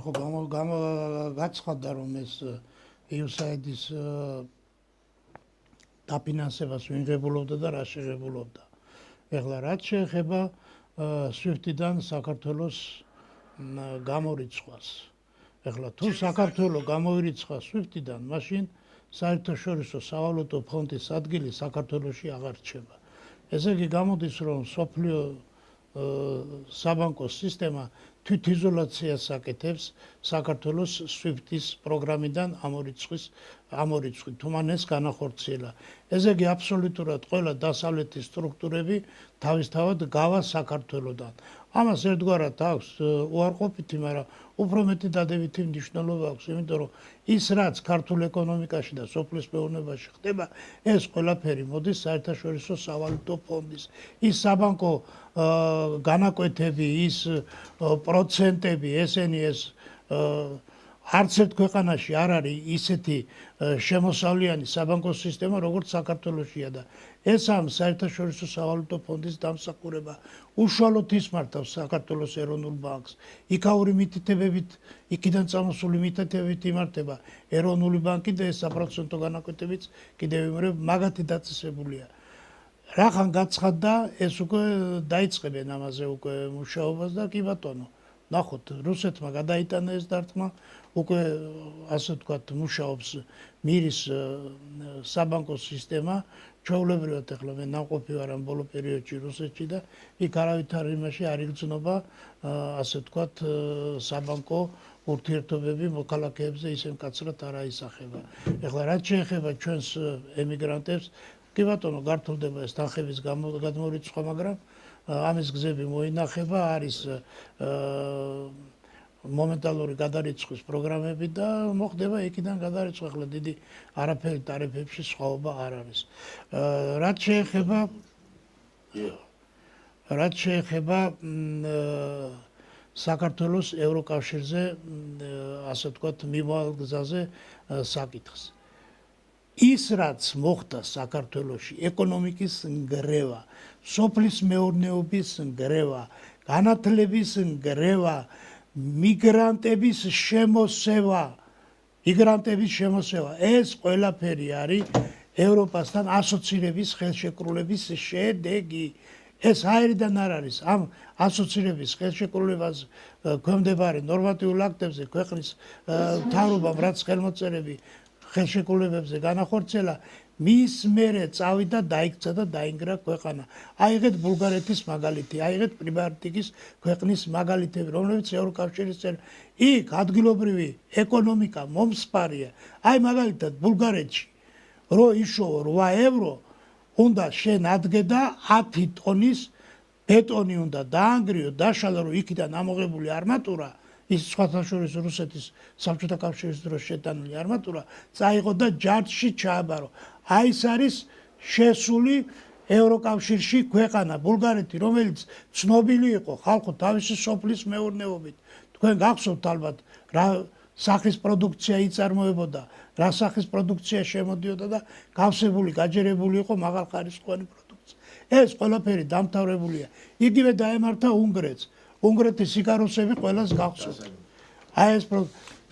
ხო გაცხადდა რომ ეს USAID-ის დაფინანსებას ვინღებულობდა და რა შეღებულობდა. ეხლა რაც შეეხება SWIFT-დან საქართველოს გამორიცხვას. ეხლა თუ საქართველო გამოირიცხა SWIFT-დან, მაშინ საერთაშორისო სავალუტო ფონდის ადგილი საქართველოში აღარ რჩება. ესე იგი გამოდის რომ სოფლიო საბანკო სისტემა თვითიზოლაციას აკეთებს საქართველოს SWIFT-ის პროგრამიდან ამორიცხვით, თუმანეს განახორციელა. ესე იგი აბსოლუტურად ყველა დასავლეთის სტრუქტურები თავისთავად გავა საქართველოდან. ამას ერთგვარად აქვს უარყოფითი, მაგრამ უფრო მეტი დადებითი მნიშვნელობა აქვს, იმიტომ რომ ის რაც ქართულ ეკონომიკაში და სოფლის მეურნეობაში ხდება, ეს ყველაფერი მოდის საერთაშორისო სავალუტო ფონდის. ის საბანკო განაკვეთები, ის პროცენტები, ესენი ეს არც ერთ ქვეყანაში არ არის ისეთი შემოსავლიანი საბანკო სისტემა, როგორც საქართველოშია და ეს ამ საერთაშორისო სავალუტო ფონდის დამსახურება უშუალოდ ისმართავს საქართველოს ეროვნულ ბანკს. იქაური მითითებებით, იქიდან წამოსული მითითებებით იმართება ეროვნული ბანკი და ეს საპროცენტო განაკვეთებიც კიდევ იმრე მაგათი დაწესებულია. რახან გაცხადდა, ეს უკვე დაიწყებენ ამაზე უკვე მუშაობას და კი ბატონო, ნახოთ, რუსეთმა გადაიტანა ეს დარტყმა, უკვე ასე ვთქვათ, მუშაობს მირის საბანკო სისტემა. ჩვეულებრივად ეხლა მე ნამყოფი ვარ ამ ბოლო პერიოდში რუსეთში და იქ არავითარ იმაში არ იგრძნობა ასე ვთქვათ საბანკო ურთიერთობები მოქალაქეებზე ისე მკაცრად არ აისახება. ეხლა რაც შეეხება ჩვენს ემიგრანტებს, კი ბატონო, გართულდება ეს თანხების გადმორიცხვა, მაგრამ ამის გზები მოინახება, არის მომენტალური გადარიცხვის პროგრამები და მოხდება იქიდან გადარიცხვა. ახლა დიდი არაფერი ტარიფებში სხვაობა არ არის. რაც შეეხება საქართველოს ევროკავშირზე ასე ვთქვათ მიმავალ გზაზე საკითხს. ის რაც მოხდა საქართველოში, ეკონომიკის ნგრევა, სოფლის მეურნეობის ნგრევა, განათლების ნგრევა, მიგრანტების შემოსევა, ეს ყველაფერი არის ევროპასთან ასოცირების ხელშეკრულების შედეგი. ეს აერიდან არ არის. ამ ასოცირების ხელშეკრულებას ქვემდებარე ნორმატიულ აქტებზე ქვეყნის მთავრობამ რაც ხელმოწერები ხელშეკრულებებზე განახორციელა, მის მერე წავიდა დაიქცა და დაინგრა ქვეყანა. აიღეთ ბულგარეთის მაგალითი, აიღეთ პრიბალტიკის ქვეყნის მაგალითები, რომლებიც ევროკავშირის წევრი. იქ ადგილობრივი ეკონომიკა მომსპარია. აი მაგალითად ბულგარეთში რო იშოვა 8 ევრო, უნდა შენ ადგე და 10 ტონის ბეტონი უნდა დაანგრიო, დაშალა, რომ იქიდან ამოღებული არმატურა, ის სხვათა შორის რუსეთის საბჭოთა კავშირის დროს შეტანილი არმატურა, წაიღო და ჯარჯში ჩააბარო. აი ეს არის შესული ევროკავშირში ქვეყანა ბულგარეთი, რომელიც ცნობილი იყო ხალხო თავისი სოფლის მეურნეობით. თქვენ გახსოვთ ალბათ რა სახის პროდუქცია იწარმოებოდა, რა სახის პროდუქცია შემოდიოდა და გავსებული, გაჯერებული იყო მაღალხარისხოვანი პროდუქცია. ეს ყველაფერი დამთავრებულია. იგივე დაემართა უნგრეთს. უნგრეთის სიკაროსები ყველას გახსოვთ. აი ეს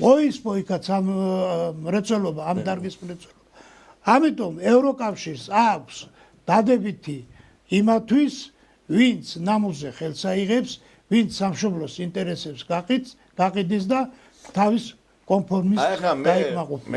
მოისპო იქაც ამ მრეწველობა, ამ დარგის მრეწველობა. ამიტომ ევროკავშირს აქვს დადებითი იმათვის, ვინც ნამუზე ხელს აიღებს, ვინც სამშობლოს ინტერესებს გაყიდს და თავის კონფორმის დაიკმაყოფილებს.